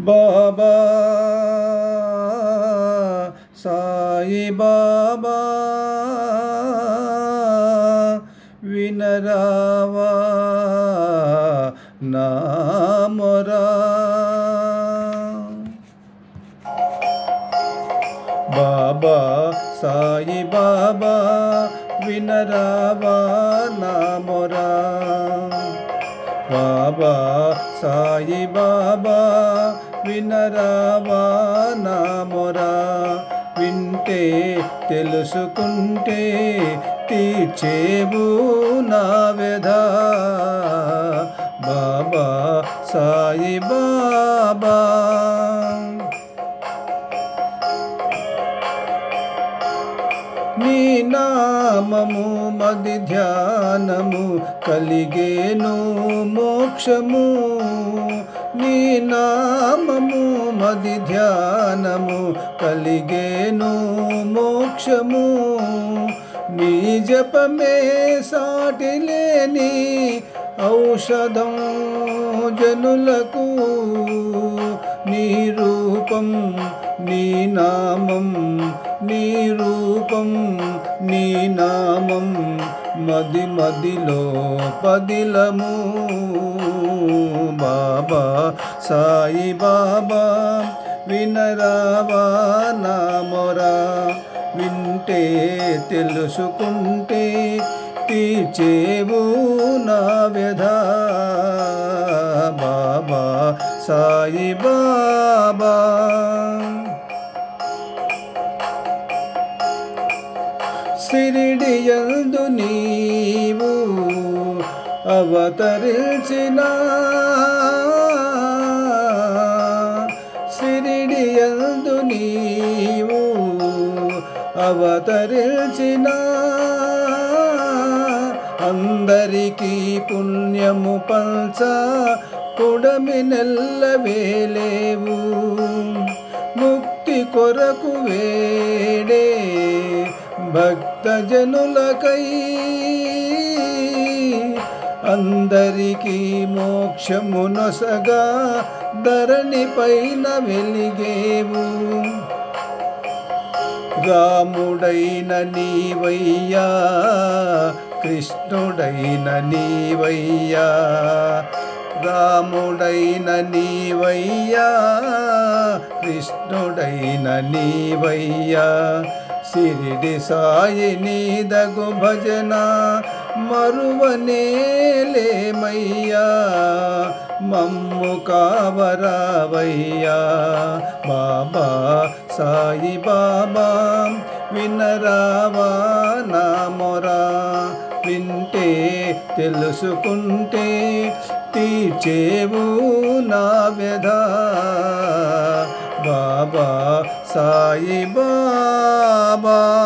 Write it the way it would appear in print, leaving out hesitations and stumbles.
బాబా సాయి బాబా వినరావా నా మొరా. బాబా సాయి బాబా వినరావా నా మొరా. బాబా సాయి బాబా వినరావా నా మొరా. వింటే తెలుసుకుంటే తీర్చేవు నా వ్యధ. బాబా సాయి బాబా. నీ నామము మది ధ్యానము కలిగేను మోక్షము. నీ నామము మది ధ్యానము కలిగేను మోక్షము. నీ జపమే సాటి లేని ఔషధం జనులకు. నీ రూపం నీ నామం నీ రూపం నీ నామం మది మదిలో పదిలము. బాబా సాయి బాబా వినరావా నా మొరా. వింటే తెలుసుకుంటే తీర్చేవు నా వ్యధ. బాబా సాయి బాబా. షిరిడియందు నీవు అవతరించిన. షిరిడియందు నీవు అవతరించిన. అందరికీ పుణ్యము పంచ పుడమి నెల్లవేలేవు. ముక్తి కొరకు వేడే భక్తజనులకై అందరికీ మోక్షమునొసగా ధరణి పైన వెలిగేవు. రాముడైన నీవయ్యా కృష్ణుడైన నీవయ్యా. రాముడైన నీవయ్యా కృష్ణుడైన నీవయ్యా. షిరిడి సాయి నీదగు భజన మరువనేలేమయ్యా. మమ్ము కావరావయ్యా. బాబా సాయి బాబా వినరావా నా మొరా. వింటే తెలుసుకుంటే తీర్చేవు నా వ్యధ. బాబా సాయి బాబా.